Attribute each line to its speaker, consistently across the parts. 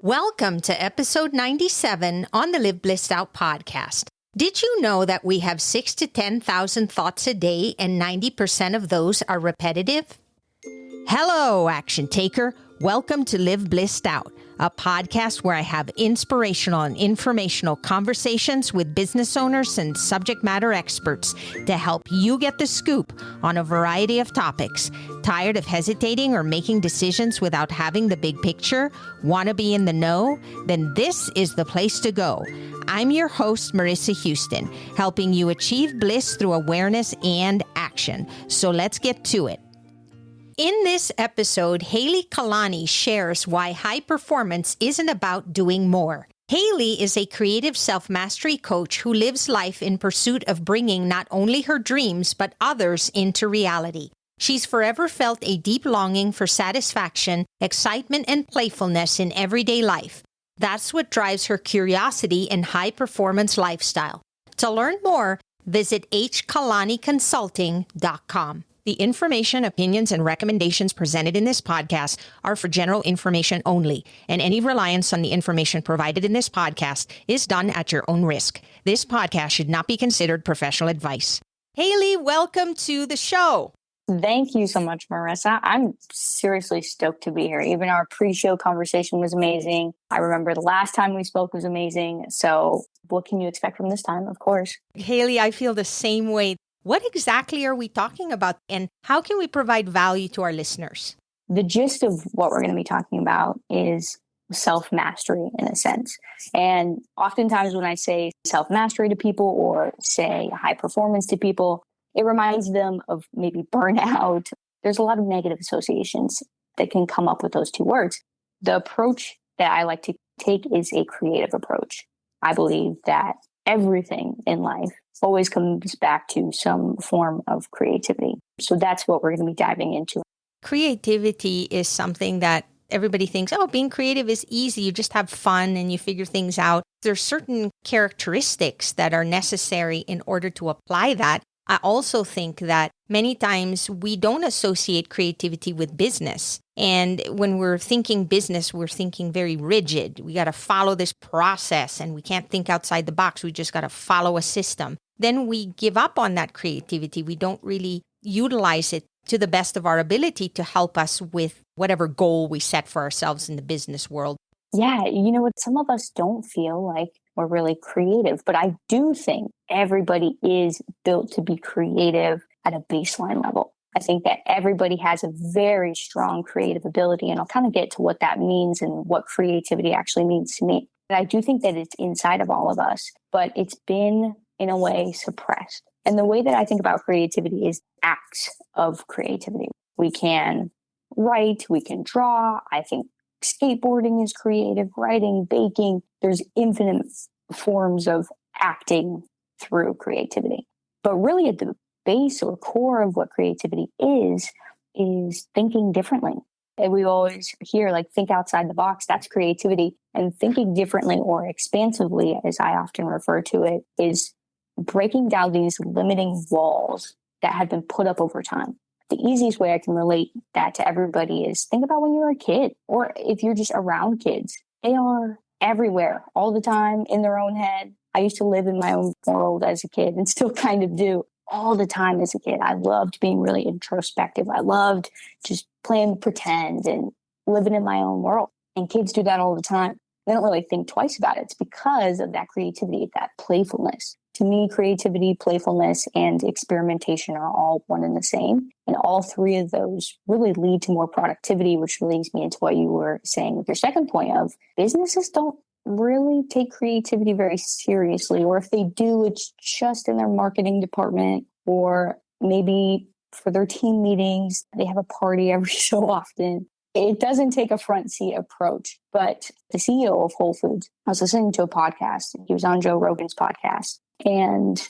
Speaker 1: Welcome to episode 97 on the Live Blissed Out podcast. Did you know that we have 6,000 to 10,000 thoughts a day and 90% of those are repetitive? Hello, action taker. Welcome to Live Blissed Out, a podcast where I have inspirational and informational conversations with business owners and subject matter experts to help you get the scoop on a variety of topics. Tired of hesitating or making decisions without having the big picture? Want to be in the know? Then this is the place to go. I'm your host, Marissa Houston, helping you achieve bliss through awareness and action. So let's get to it. In this episode, Haylee Kalani shares why high performance isn't about doing more. Haylee is a creative self-mastery coach who lives life in pursuit of bringing not only her dreams, but others into reality. She's forever felt a deep longing for satisfaction, excitement, and playfulness in everyday life. That's what drives her curiosity and high-performance lifestyle. To learn more, visit hkalaniconsulting.com. The information, opinions, and recommendations presented in this podcast are for general information only, and any reliance on the information provided in this podcast is done at your own risk. This podcast should not be considered professional advice. Haylee, welcome to the show.
Speaker 2: Thank you so much, Marissa. I'm seriously stoked to be here. Even our pre-show conversation was amazing. I remember the last time we spoke was amazing. So what can you expect from this time? Of course.
Speaker 1: Haylee, I feel the same way. What exactly are we talking about, and how can we provide value to our listeners?
Speaker 2: The gist of what we're going to be talking about is self-mastery in a sense. And oftentimes when I say self-mastery to people or say high performance to people, it reminds them of maybe burnout. There's a lot of negative associations that can come up with those two words. The approach that I like to take is a creative approach. I believe that everything in life always comes back to some form of creativity. So that's what we're going to be diving into.
Speaker 1: Creativity is something that everybody thinks, oh, being creative is easy. You just have fun and you figure things out. There's certain characteristics that are necessary in order to apply that. I also think that many times we don't associate creativity with business. And when we're thinking business, we're thinking very rigid. We got to follow this process and we can't think outside the box. We just got to follow a system. Then we give up on that creativity. We don't really utilize it to the best of our ability to help us with whatever goal we set for ourselves in the business world.
Speaker 2: Yeah, you know what? Some of us don't feel like we're really creative, but I do think everybody is built to be creative at a baseline level. I think that everybody has a very strong creative ability, and I'll kind of get to what that means and what creativity actually means to me. And I do think that it's inside of all of us, but it's been, in a way, suppressed. And the way that I think about creativity is acts of creativity. We can write, we can draw. I think skateboarding is creative, writing, baking. There's infinite forms of acting through creativity. But really at the base or core of what creativity is thinking differently. And we always hear like think outside the box, that's creativity. And thinking differently or expansively, as I often refer to it, is breaking down these limiting walls that have been put up over time. The easiest way I can relate that to everybody is think about when you were a kid, or if you're just around kids. They are everywhere all the time in their own head. I used to live in my own world as a kid and still kind of do all the time as a kid. I loved being really introspective. I loved just playing pretend and living in my own world. And kids do that all the time. They don't really think twice about it. It's because of that creativity, that playfulness. To me, creativity, playfulness, and experimentation are all one and the same. And all three of those really lead to more productivity, which leads me into what you were saying with your second point of businesses don't really take creativity very seriously. Or if they do, it's just in their marketing department, or maybe for their team meetings, they have a party every so often. It doesn't take a front seat approach. But the CEO of Whole Foods, I was listening to a podcast. He was on Joe Rogan's podcast. And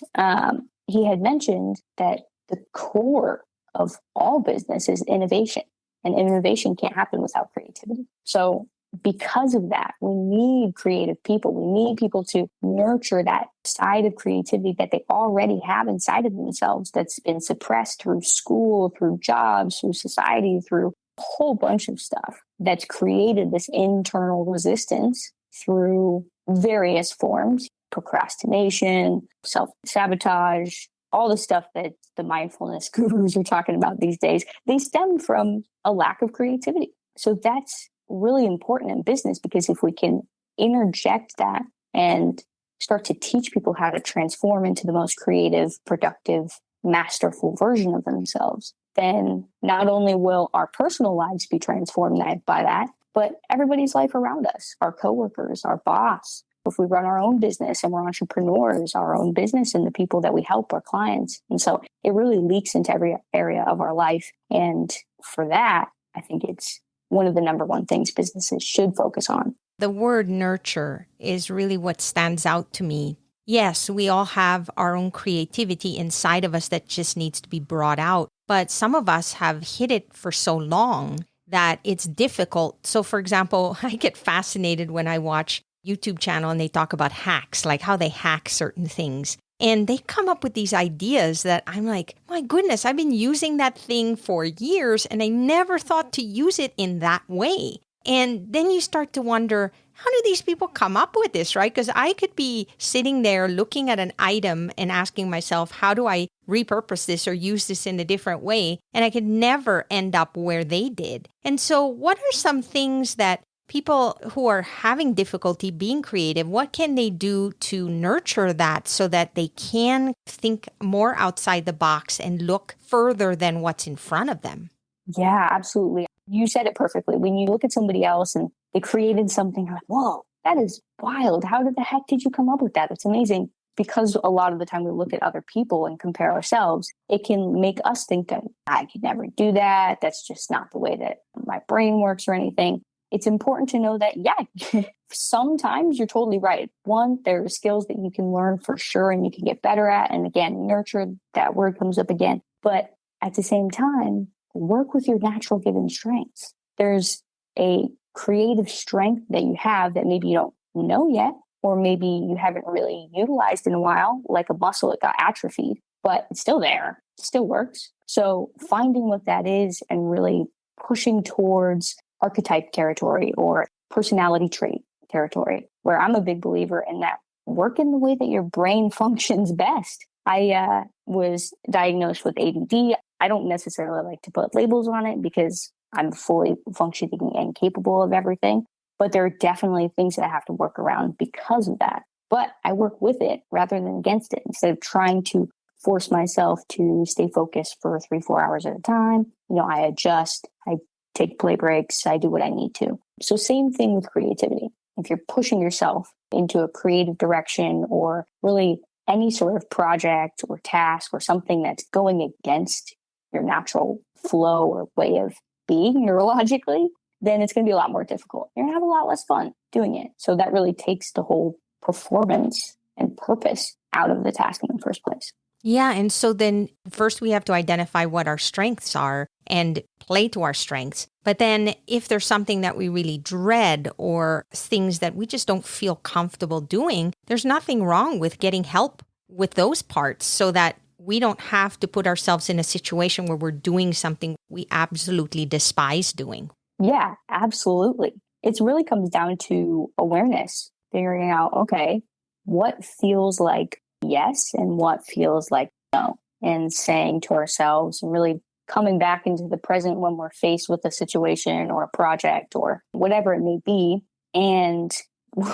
Speaker 2: he had mentioned that the core of all business is innovation. And innovation can't happen without creativity. So because of that, we need creative people. We need people to nurture that side of creativity that they already have inside of themselves that's been suppressed through school, through jobs, through society, through whole bunch of stuff that's created this internal resistance through various forms: procrastination, self-sabotage, all the stuff that the mindfulness gurus are talking about these days. They stem from a lack of creativity. So that's really important in business, because if we can interject that and start to teach people how to transform into the most creative, productive, masterful version of themselves, then not only will our personal lives be transformed by that, but everybody's life around us, our coworkers, our boss. If we run our own business and we're entrepreneurs, our own business and the people that we help, our clients. And so it really leaks into every area of our life. And for that, I think it's one of the number one things businesses should focus on.
Speaker 1: The word nurture is really what stands out to me. Yes, we all have our own creativity inside of us that just needs to be brought out. But some of us have hid it for so long that it's difficult. So, for example, I get fascinated when I watch YouTube channel and they talk about hacks, like how they hack certain things. And they come up with these ideas that I'm like, my goodness, I've been using that thing for years and I never thought to use it in that way. And then you start to wonder, how do these people come up with this, right? Because I could be sitting there looking at an item and asking myself, how do I repurpose this or use this in a different way? And I could never end up where they did. And so what are some things that people who are having difficulty being creative, what can they do to nurture that so that they can think more outside the box and look further than what's in front of them?
Speaker 2: Yeah, absolutely. You said it perfectly. When you look at somebody else and they created something, you're like, whoa, that is wild. How the heck did you come up with that? It's amazing. Because a lot of the time we look at other people and compare ourselves, it can make us think that I could never do that. That's just not the way that my brain works or anything. It's important to know that, yeah, sometimes you're totally right. One, there are skills that you can learn for sure and you can get better at. And again, nurture, that word comes up again. But at the same time, work with your natural given strengths. There's a creative strength that you have that maybe you don't know yet, or maybe you haven't really utilized in a while, like a muscle that got atrophied, but it's still there, it still works. So finding what that is and really pushing towards archetype territory or personality trait territory, where I'm a big believer in that. Work in the way that your brain functions best. I was diagnosed with ADD. I don't necessarily like to put labels on it because I'm fully functioning and capable of everything. But there are definitely things that I have to work around because of that. But I work with it rather than against it. Instead of trying to force myself to stay focused for 3-4 hours at a time, I adjust, I take play breaks, I do what I need to. So same thing with creativity. If you're pushing yourself into a creative direction or really any sort of project or task or something that's going against your natural flow or way of being neurologically, then it's going to be a lot more difficult. You're going to have a lot less fun doing it. So that really takes the whole performance and purpose out of the task in the first place.
Speaker 1: Yeah. And so then first we have to identify what our strengths are and play to our strengths. But then if there's something that we really dread or things that we just don't feel comfortable doing, there's nothing wrong with getting help with those parts so that we don't have to put ourselves in a situation where we're doing something we absolutely despise doing.
Speaker 2: Yeah, absolutely. It really comes down to awareness, figuring out, okay, what feels like yes and what feels like no, and saying to ourselves and really coming back into the present when we're faced with a situation or a project or whatever it may be, and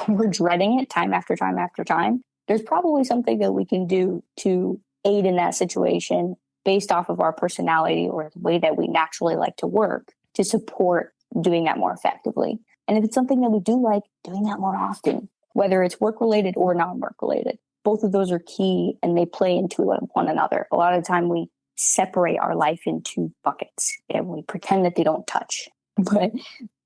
Speaker 2: we're dreading it time after time after time. There's probably something that we can do to aid in that situation based off of our personality or the way that we naturally like to work to support doing that more effectively. And if it's something that we do like, doing that more often, whether it's work-related or non-work related, both of those are key and they play into one another. A lot of the time we separate our life into buckets and we pretend that they don't touch, but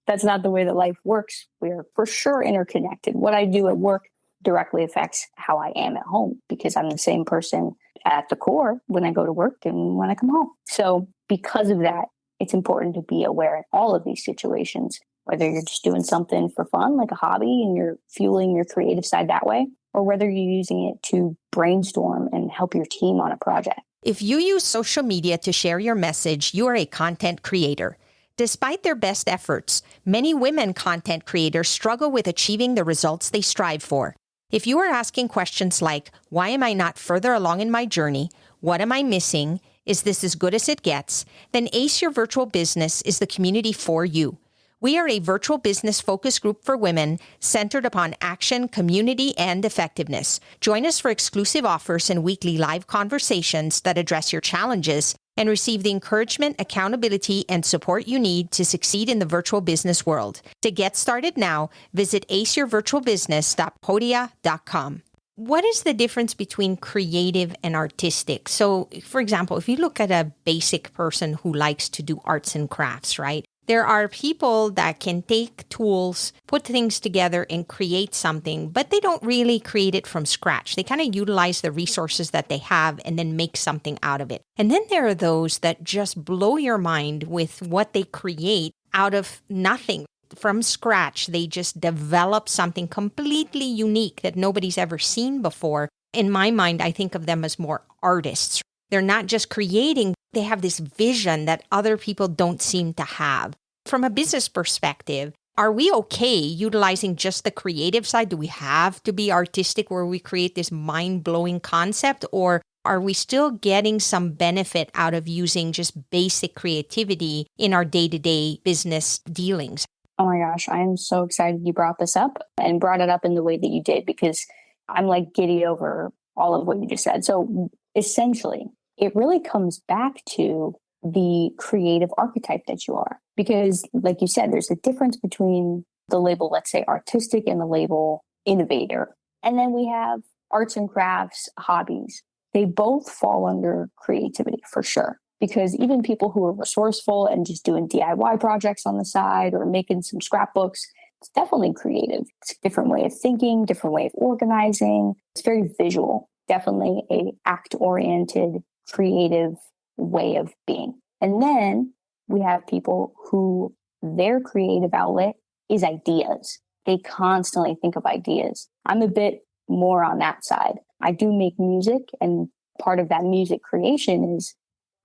Speaker 2: that's not the way that life works. We're for sure interconnected. What I do at work directly affects how I am at home because I'm the same person at the core when I go to work and when I come home. So because of that, it's important to be aware in all of these situations, whether you're just doing something for fun, like a hobby, and you're fueling your creative side that way, or whether you're using it to brainstorm and help your team on a project.
Speaker 1: If you use social media to share your message, you are a content creator. Despite their best efforts, many women content creators struggle with achieving the results they strive for. If you are asking questions like, why am I not further along in my journey? What am I missing? Is this as good as it gets? Then Ace Your Virtual Business is the community for you. We are a virtual business focus group for women centered upon action, community, and effectiveness. Join us for exclusive offers and weekly live conversations that address your challenges and receive the encouragement, accountability, and support you need to succeed in the virtual business world. To get started now, visit aceyourvirtualbusiness.podia.com. What is the difference between creative and artistic? So, for example, if you look at a basic person who likes to do arts and crafts, right? There are people that can take tools, put things together and create something, but they don't really create it from scratch. They kind of utilize the resources that they have and then make something out of it. And then there are those that just blow your mind with what they create out of nothing. From scratch, they just develop something completely unique that nobody's ever seen before. In my mind, I think of them as more artists. They're not just creating, they have this vision that other people don't seem to have. From a business perspective, are we okay utilizing just the creative side? Do we have to be artistic where we create this mind-blowing concept? Or are we still getting some benefit out of using just basic creativity in our day-to-day business dealings?
Speaker 2: Oh my gosh, I am so excited you brought this up and brought it up in the way that you did, because I'm like giddy over all of what you just said. So essentially, it really comes back to the creative archetype that you are. Because like you said, there's a difference between the label, let's say artistic, and the label innovator. And then we have arts and crafts, hobbies. They both fall under creativity for sure. Because even people who are resourceful and just doing DIY projects on the side or making some scrapbooks, it's definitely creative. It's a different way of thinking, different way of organizing. It's very visual. Definitely a act-oriented, creative way of being. And then we have people who their creative outlet is ideas. They constantly think of ideas. I'm a bit more on that side. I do make music, and part of that music creation is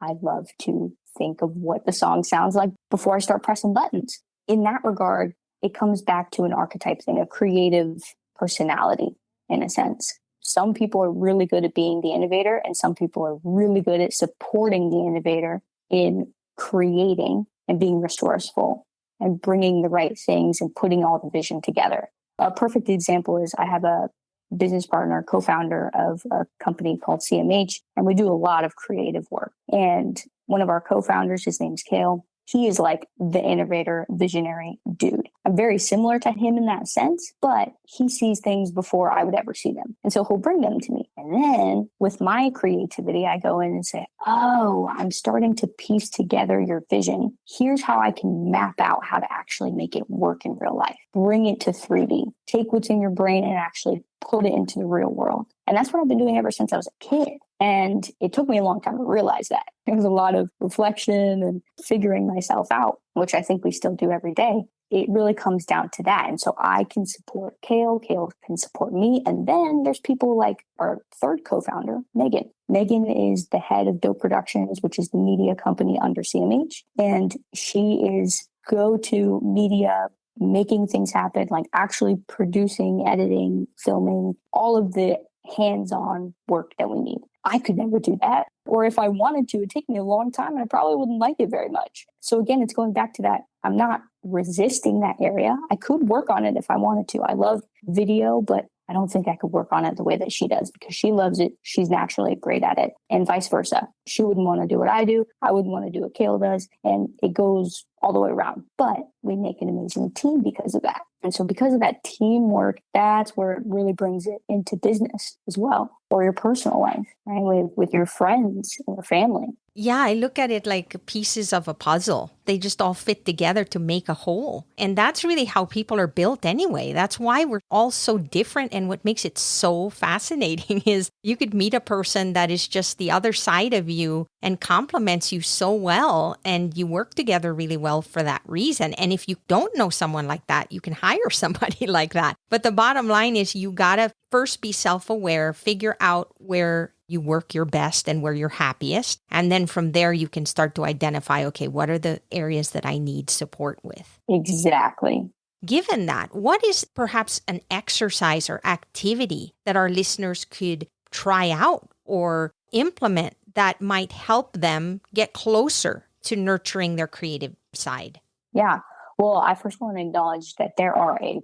Speaker 2: I love to think of what the song sounds like before I start pressing buttons. In that regard, it comes back to an archetype thing, a creative personality in a sense. Some people are really good at being the innovator, and some people are really good at supporting the innovator in creating and being resourceful and bringing the right things and putting all the vision together. A perfect example is I have a business partner, co-founder of a company called CMH, and we do a lot of creative work. And one of our co-founders, his name's Kale, he is like the innovator, visionary dude. I'm very similar to him in that sense, but he sees things before I would ever see them. And so he'll bring them to me. And then with my creativity, I go in and say, oh, I'm starting to piece together your vision. Here's how I can map out how to actually make it work in real life. Bring it to 3D. Take what's in your brain and actually put it into the real world. And that's what I've been doing ever since I was a kid. And it took me a long time to realize that. It was a lot of reflection and figuring myself out, which I think we still do every day. It really comes down to that. And so I can support Kale can support me. And then there's people like our third co-founder, Megan. Megan is the head of Dope Productions, which is the media company under CMH. And she is go-to media, making things happen, like actually producing, editing, filming, all of the hands-on work that we need. I could never do that. Or if I wanted to, it'd take me a long time and I probably wouldn't like it very much. So again, it's going back to that. I'm not resisting that area. I could work on it if I wanted to. I love video, but I don't think I could work on it the way that she does because she loves it. She's naturally great at it, and vice versa. She wouldn't want to do what I do. I wouldn't want to do what Kale does. And it goes all the way around. But we make an amazing team because of that. And so because of that teamwork, that's where it really brings it into business as well, or your personal life, right? With your friends and your family.
Speaker 1: Yeah, I look at it like pieces of a puzzle. They just all fit together to make a whole. And that's really how people are built anyway. That's why we're all so different. And what makes it so fascinating is you could meet a person that is just the other side of you and complements you so well. And you work together really well for that reason. And if you don't know someone like that, you can hire somebody like that. But the bottom line is you got to first be self-aware, figure out where you work your best and where you're happiest. And then from there, you can start to identify, okay, what are the areas that I need support with?
Speaker 2: Exactly.
Speaker 1: Given that, what is perhaps an exercise or activity that our listeners could try out or implement that might help them get closer to nurturing their creative side?
Speaker 2: Yeah. Well, I first want to acknowledge that there are a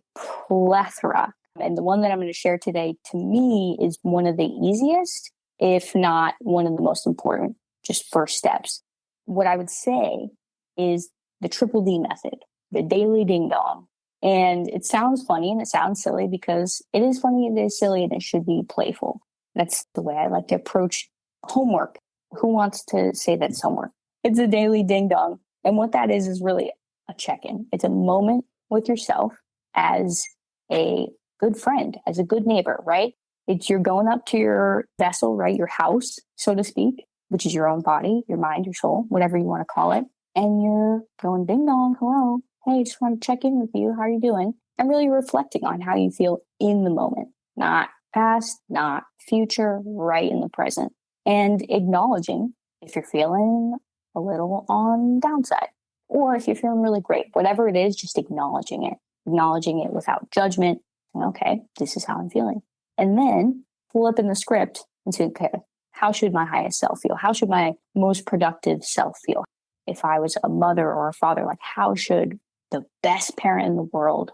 Speaker 2: plethora. And the one that I'm going to share today, to me, is one of the easiest, if not one of the most important, just first steps. What I would say is the triple D method, the daily ding dong. And it sounds funny and it sounds silly because it is funny, it is silly, and it should be playful. That's the way I like to approach homework. Who wants to say that's homework? It's a daily ding dong. And what that is really a check-in. It's a moment with yourself as a good friend, as a good neighbor, right? You're going up to your vessel, right? Your house, so to speak, which is your own body, your mind, your soul, whatever you want to call it. And you're going ding dong, hello. Hey, just want to check in with you. How are you doing? And really reflecting on how you feel in the moment, not past, not future, right in the present. And acknowledging if you're feeling a little on downside or if you're feeling really great, whatever it is, just acknowledging it without judgment. Okay, this is how I'm feeling. And then pull up in the script and say, okay, how should my highest self feel? How should my most productive self feel? If I was a mother or a father, like how should the best parent in the world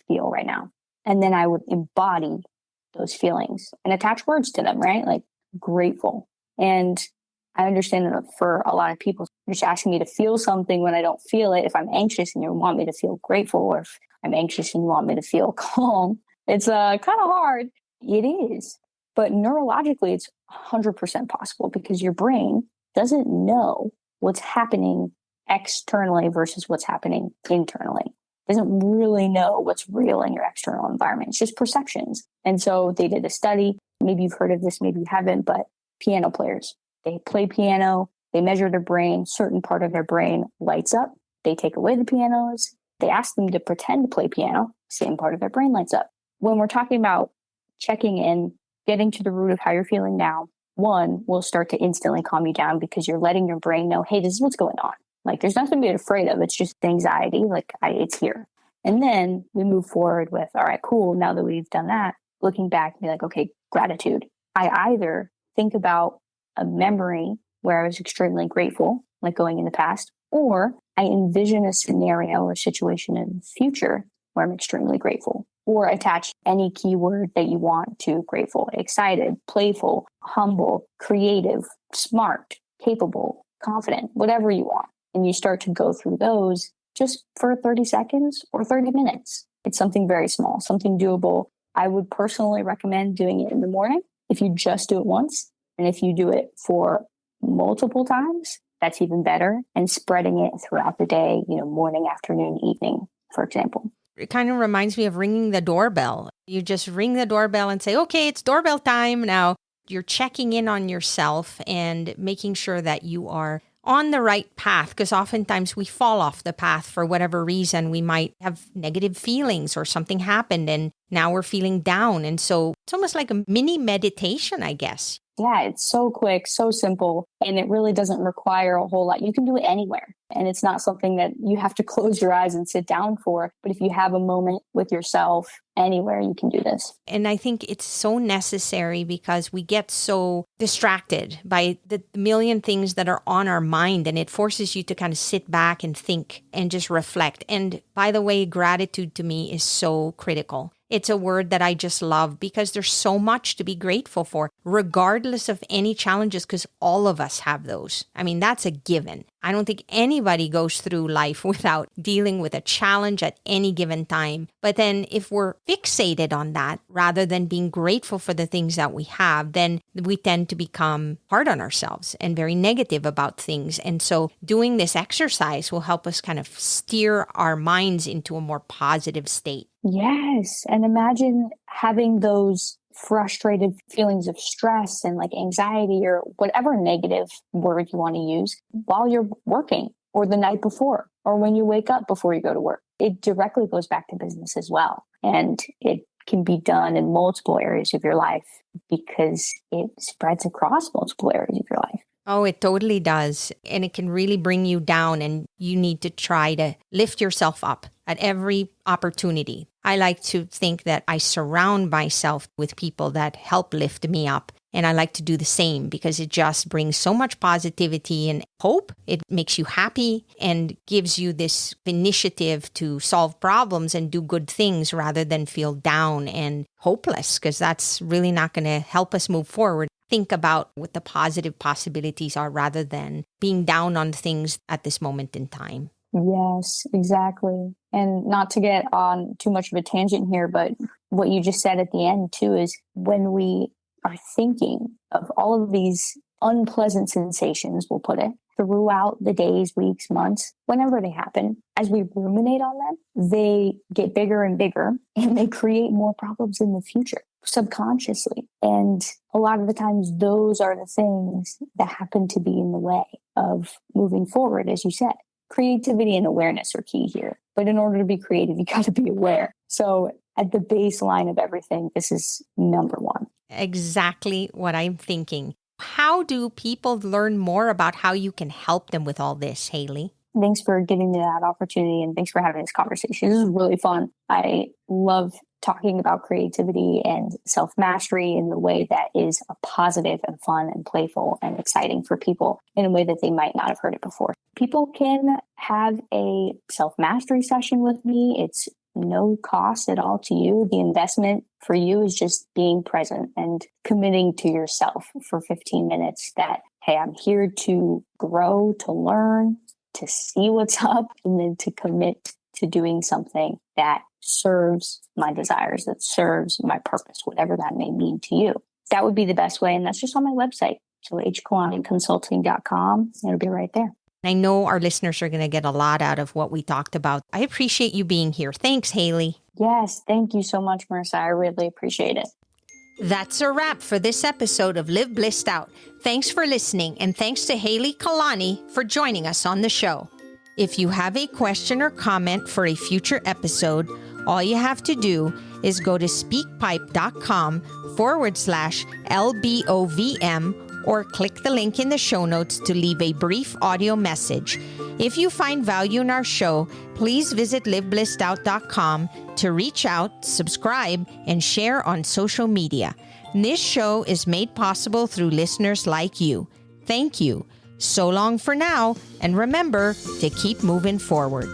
Speaker 2: feel right now? And then I would embody those feelings and attach words to them, right? Like grateful. And I understand that for a lot of people, you're just asking me to feel something when I don't feel it. If I'm anxious and you want me to feel grateful, or if I'm anxious and you want me to feel calm, it's kind of hard. It is. But neurologically, it's 100% possible because your brain doesn't know what's happening externally versus what's happening internally. It doesn't really know what's real in your external environment. It's just perceptions. And so they did a study. Maybe you've heard of this, maybe you haven't, but piano players, they play piano, they measure their brain, certain part of their brain lights up. They take away the pianos. They ask them to pretend to play piano, same part of their brain lights up. When we're talking about checking in, getting to the root of how you're feeling now, one will start to instantly calm you down because you're letting your brain know, hey, this is what's going on. Like there's nothing to be afraid of. It's just anxiety. It's here. And then we move forward with, all right, cool. Now that we've done that, looking back and be like, okay, gratitude. I either think about a memory where I was extremely grateful, like going in the past, or I envision a scenario or situation in the future where I'm extremely grateful, or attach any keyword that you want to grateful, excited, playful, humble, creative, smart, capable, confident, whatever you want. And you start to go through those just for 30 seconds or 30 minutes. It's something very small, something doable. I would personally recommend doing it in the morning if you just do it once. And if you do it for multiple times, that's even better. And spreading it throughout the day, morning, afternoon, evening, for example.
Speaker 1: It kind of reminds me of ringing the doorbell. You just ring the doorbell and say, okay, it's doorbell time. Now you're checking in on yourself and making sure that you are on the right path, because oftentimes we fall off the path for whatever reason. We might have negative feelings or something happened and now we're feeling down. And so it's almost like a mini meditation, I guess.
Speaker 2: Yeah, it's so quick, so simple, and it really doesn't require a whole lot. You can do it anywhere, and it's not something that you have to close your eyes and sit down for. But if you have a moment with yourself anywhere, you can do this.
Speaker 1: And I think it's so necessary because we get so distracted by the million things that are on our mind, and it forces you to kind of sit back and think and just reflect. And by the way, gratitude to me is so critical. It's a word that I just love because there's so much to be grateful for, regardless of any challenges, because all of us have those. I mean, that's a given. I don't think anybody goes through life without dealing with a challenge at any given time. But then if we're fixated on that, rather than being grateful for the things that we have, then we tend to become hard on ourselves and very negative about things. And so doing this exercise will help us kind of steer our minds into a more positive state.
Speaker 2: Yes. And imagine having those frustrated feelings of stress and like anxiety or whatever negative word you want to use while you're working or the night before or when you wake up before you go to work. It directly goes back to business as well. And it can be done in multiple areas of your life because it spreads across multiple areas of your life.
Speaker 1: Oh, it totally does. And it can really bring you down, and you need to try to lift yourself up at every opportunity. I like to think that I surround myself with people that help lift me up. And I like to do the same because it just brings so much positivity and hope. It makes you happy and gives you this initiative to solve problems and do good things rather than feel down and hopeless, because that's really not going to help us move forward. Think about what the positive possibilities are rather than being down on things at this moment in time.
Speaker 2: Yes, exactly. And not to get on too much of a tangent here, but what you just said at the end too is when we are thinking of all of these unpleasant sensations, we'll put it, throughout the days, weeks, months, whenever they happen, as we ruminate on them, they get bigger and bigger and they create more problems in the future subconsciously. And a lot of the times those are the things that happen to be in the way of moving forward, as you said. Creativity and awareness are key here. But in order to be creative, you got to be aware. So at the baseline of everything, this is number one.
Speaker 1: Exactly what I'm thinking. How do people learn more about how you can help them with all this, Haylee?
Speaker 2: Thanks for giving me that opportunity, and thanks for having this conversation. This is really fun. I love talking about creativity and self-mastery in the way that is a positive and fun and playful and exciting for people in a way that they might not have heard it before. People can have a self-mastery session with me. It's no cost at all to you. The investment for you is just being present and committing to yourself for 15 minutes that, hey, I'm here to grow, to learn, to see what's up, and then to commit to doing something that serves my desires, that serves my purpose, whatever that may mean to you. That would be the best way. And that's just on my website. So hkalaniconsulting.com. It'll be right there.
Speaker 1: I know our listeners are going to get a lot out of what we talked about. I appreciate you being here. Thanks, Haylee.
Speaker 2: Yes, thank you so much, Marissa. I really appreciate it.
Speaker 1: That's a wrap for this episode of Live Blissed Out. Thanks for listening, and thanks to Haylee Kalani for joining us on the show. If you have a question or comment for a future episode, all you have to do is go to speakpipe.com/LBOVM or click the link in the show notes to leave a brief audio message. If you find value in our show, please visit liveblessedout.com to reach out, subscribe, and share on social media. This show is made possible through listeners like you. Thank you. So long for now, and remember to keep moving forward.